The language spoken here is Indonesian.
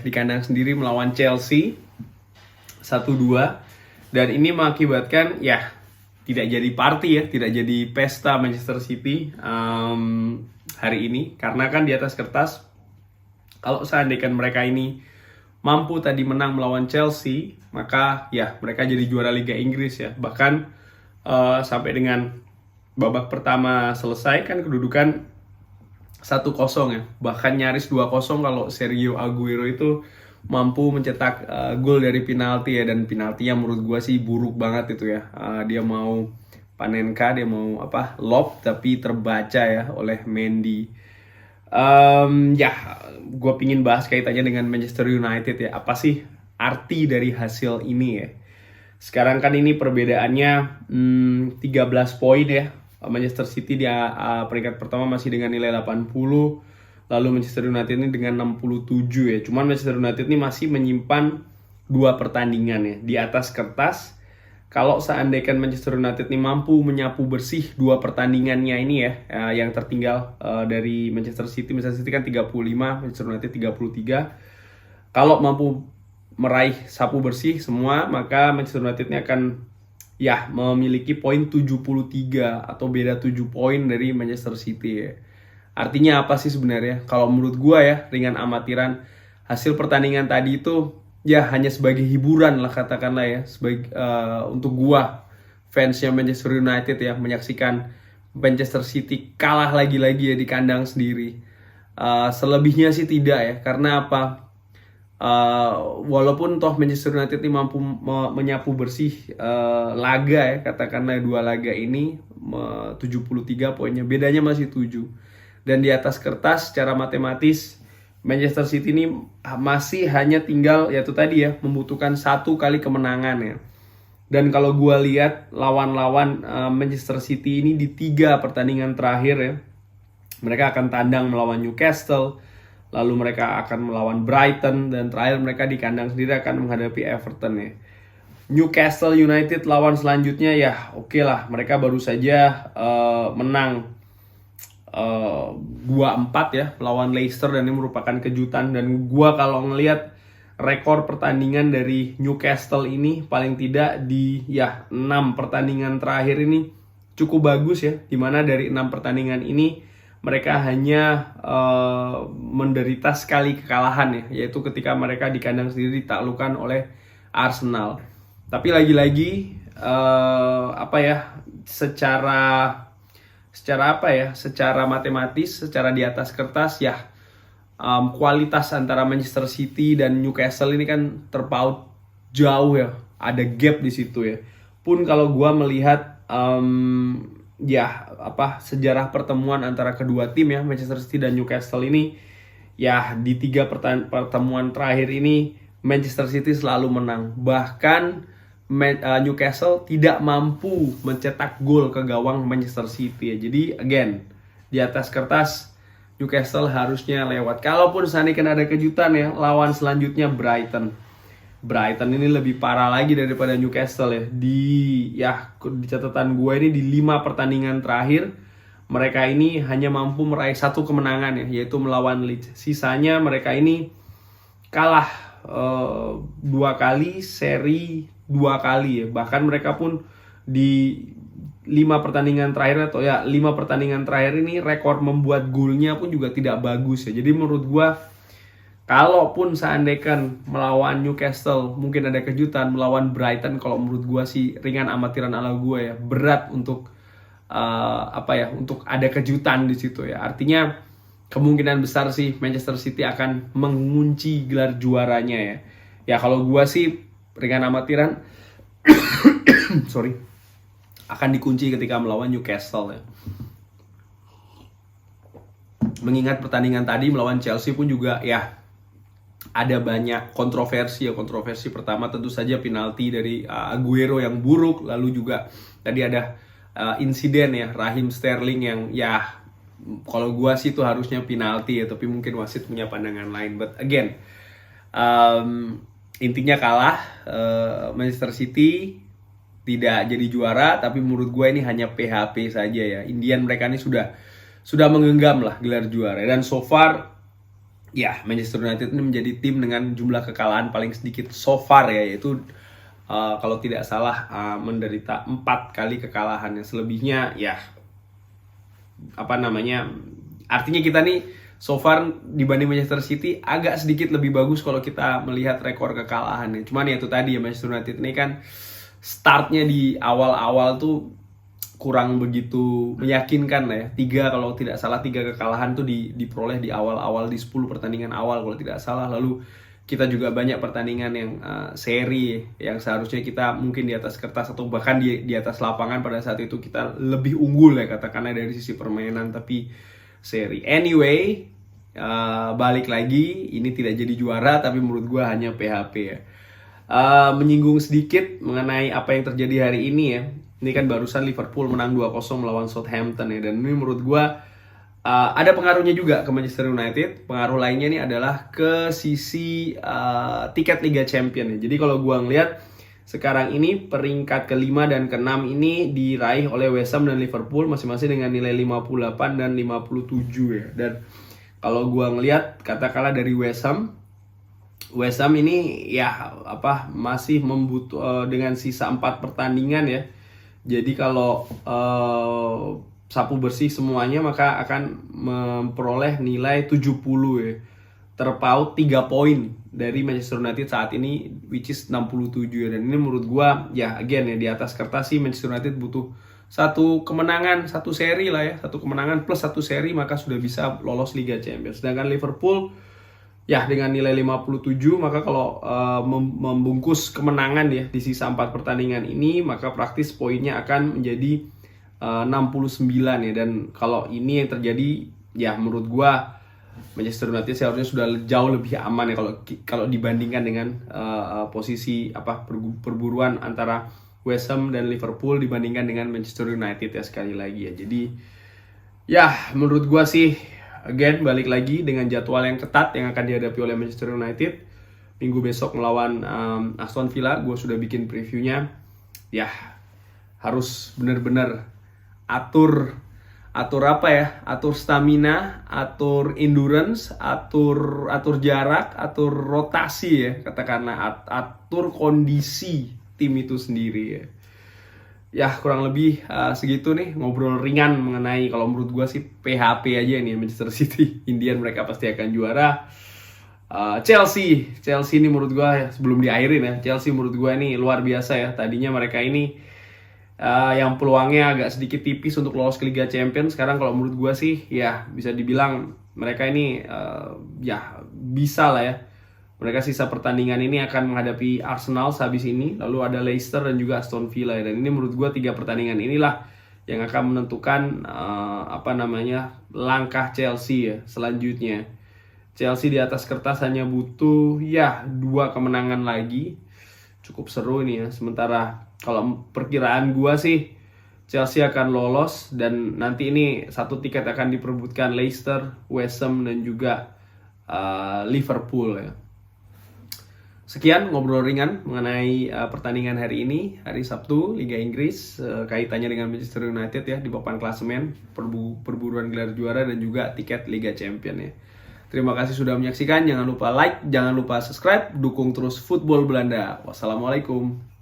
di kandang sendiri melawan Chelsea 1-2, dan ini mengakibatkan tidak jadi party ya, tidak jadi pesta Manchester City hari ini, karena kan di atas kertas kalau seandainya mereka ini mampu tadi menang melawan Chelsea, maka mereka jadi juara Liga Inggris ya. Bahkan sampai dengan babak pertama selesai kan kedudukan 1-0 ya, bahkan nyaris 2-0 kalau Sergio Aguero itu mampu mencetak gol dari penalti ya, dan penaltinya menurut gue sih buruk banget itu ya. Dia mau Panenka, dia mau lob, tapi terbaca ya oleh Mendy. Gue pingin bahas kaitannya dengan Manchester United ya. Apa sih arti dari hasil ini ya? Sekarang kan ini perbedaannya 13 poin ya. Manchester City di peringkat pertama masih dengan nilai 80, lalu Manchester United ini dengan 67 ya. Cuman Manchester United ini masih menyimpan 2 pertandingan ya. Di atas kertas, kalau seandainya Manchester United ini mampu menyapu bersih 2 pertandingannya ini ya, yang tertinggal dari Manchester City kan 35, Manchester United 33. Kalau mampu meraih sapu bersih semua, maka Manchester United ini akan memiliki poin 73 atau beda 7 poin dari Manchester City ya. Artinya apa sih sebenarnya? Kalau menurut gua ya, ringan amatiran, hasil pertandingan tadi itu hanya sebagai hiburan lah katakanlah ya, sebagai untuk gua fansnya Manchester United ya, menyaksikan Manchester City kalah lagi-lagi ya di kandang sendiri. Selebihnya sih tidak ya, karena apa? Walaupun toh Manchester United ini mampu menyapu bersih laga ya, katakanlah 2 laga ini 73 poinnya, bedanya masih 7. Dan di atas kertas secara matematis Manchester City ini masih hanya tinggal yaitu tadi ya, membutuhkan 1 kali kemenangan ya. Dan kalau gue lihat lawan-lawan Manchester City ini di 3 pertandingan terakhir ya, mereka akan tandang melawan Newcastle, lalu mereka akan melawan Brighton, dan terakhir mereka di kandang sendiri akan menghadapi Everton ya. Newcastle United lawan selanjutnya oke lah, mereka baru saja menang 2-4 ya melawan Leicester, dan ini merupakan kejutan. Dan gua kalau ngelihat rekor pertandingan dari Newcastle ini paling tidak di 6 pertandingan terakhir ini cukup bagus ya, dimana dari 6 pertandingan ini mereka hanya menderita sekali kekalahan ya, yaitu ketika mereka di kandang sendiri ditaklukkan oleh Arsenal. Tapi lagi-lagi secara matematis, secara di atas kertas kualitas antara Manchester City dan Newcastle ini kan terpaut jauh ya, ada gap di situ ya. Pun kalau gua melihat sejarah pertemuan antara kedua tim ya, Manchester City dan Newcastle ini di 3 pertemuan terakhir ini Manchester City selalu menang. Bahkan Newcastle tidak mampu mencetak gol ke gawang Manchester City ya. Jadi again, di atas kertas Newcastle harusnya lewat. Kalaupun seandainya ada kejutan ya, lawan selanjutnya Brighton ini lebih parah lagi daripada Newcastle ya. Di catatan gue ini di 5 pertandingan terakhir mereka ini hanya mampu meraih 1 kemenangan ya, yaitu melawan Leeds. Sisanya mereka ini kalah 2 kali, seri 2 kali ya. Bahkan mereka pun di 5 pertandingan terakhir atau 5 pertandingan terakhir ini rekor membuat golnya pun juga tidak bagus ya. Jadi menurut gue, kalaupun seandainya melawan Newcastle mungkin ada kejutan, melawan Brighton kalau menurut gue sih ringan amatiran ala gue ya, berat untuk untuk ada kejutan di situ ya. Artinya kemungkinan besar sih Manchester City akan mengunci gelar juaranya ya. Ya kalau gue sih ringan amatiran akan dikunci ketika melawan Newcastle ya. Mengingat pertandingan tadi melawan Chelsea pun juga ada banyak kontroversi ya. Kontroversi pertama tentu saja penalti dari Aguero yang buruk, lalu juga tadi ada insiden ya Raheem Sterling yang kalau gua sih itu harusnya penalti ya, tapi mungkin wasit punya pandangan lain. But again, intinya kalah, Manchester City tidak jadi juara, tapi menurut gue ini hanya PHP saja ya. Indian mereka ini sudah menggenggam lah gelar juara, dan so far ya Manchester United ini menjadi tim dengan jumlah kekalahan paling sedikit so far ya, yaitu kalau tidak salah menderita 4 kali kekalahan. Yang selebihnya ya apa namanya, artinya kita nih so far dibanding Manchester City agak sedikit lebih bagus kalau kita melihat rekor kekalahannya. Cuman ya itu tadi ya, Manchester United ini kan startnya di awal-awal tuh kurang begitu meyakinkan lah ya. Kalau tidak salah 3 kekalahan tuh diperoleh di awal-awal, di 10 pertandingan awal kalau tidak salah. Lalu kita juga banyak pertandingan yang seri yang seharusnya kita mungkin di atas kertas atau bahkan di atas lapangan pada saat itu kita lebih unggul ya katakanlah dari sisi permainan, tapi seri. Anyway, balik lagi, ini tidak jadi juara tapi menurut gue hanya PHP ya. Menyinggung sedikit mengenai apa yang terjadi hari ini ya. Ini kan barusan Liverpool menang 2-0 melawan Southampton ya, dan ini menurut gue ada pengaruhnya juga ke Manchester United. Pengaruh lainnya ini adalah ke sisi tiket Liga Champions ya. Jadi kalau gue ngeliat sekarang ini peringkat ke-5 dan ke-6 ini diraih oleh West Ham dan Liverpool masing-masing dengan nilai 58 dan 57 ya. Dan kalau gue ngeliat katakanlah dari West Ham ini ya masih dengan sisa 4 pertandingan ya. Jadi kalau sapu bersih semuanya maka akan memperoleh nilai 70 ya. Terpaut 3 poin dari Manchester United saat ini, which is 67 ya. Dan ini menurut gua ya again ya, di atas kertas sih Manchester United butuh 1 kemenangan, 1 seri lah ya. 1 kemenangan plus 1 seri maka sudah bisa lolos Liga Champions. Sedangkan Liverpool ya dengan nilai 57 maka kalau membungkus kemenangan ya di sisa 4 pertandingan ini maka praktis poinnya akan menjadi 69 ya. Dan kalau ini yang terjadi ya menurut gua Manchester United seharusnya sudah jauh lebih aman ya kalau dibandingkan dengan posisi perburuan antara West Ham dan Liverpool dibandingkan dengan Manchester United ya sekali lagi ya. Jadi ya menurut gua sih again balik lagi dengan jadwal yang ketat yang akan dihadapi oleh Manchester United minggu besok melawan Aston Villa. Gue sudah bikin previewnya ya, harus benar-benar atur stamina, atur endurance, atur jarak, atur rotasi ya katakanlah, atur kondisi tim itu sendiri ya. Ya kurang lebih segitu nih ngobrol ringan mengenai, kalau menurut gue sih PHP aja nih Manchester City. Indian mereka pasti akan juara. Chelsea ini menurut gue sebelum diakhirin ya, Chelsea menurut gue ini luar biasa ya. Tadinya mereka ini yang peluangnya agak sedikit tipis untuk lolos ke Liga Champions. Sekarang kalau menurut gue sih ya bisa dibilang mereka ini ya bisa lah ya. Mereka sisa pertandingan ini akan menghadapi Arsenal sehabis ini, lalu ada Leicester dan juga Aston Villa. Dan ini menurut gue 3 pertandingan inilah yang akan menentukan langkah Chelsea ya selanjutnya. Chelsea di atas kertas hanya butuh ya 2 kemenangan lagi. Cukup seru ini ya. Sementara kalau perkiraan gue sih Chelsea akan lolos dan nanti ini 1 tiket akan diperebutkan Leicester, West Ham dan juga Liverpool ya. Sekian ngobrol ringan mengenai pertandingan hari ini, hari Sabtu Liga Inggris, kaitannya dengan Manchester United ya di papan klasemen, perburuan gelar juara dan juga tiket Liga Champions ya. Terima kasih sudah menyaksikan, jangan lupa like, jangan lupa subscribe, dukung terus Football Belanda. Wassalamualaikum.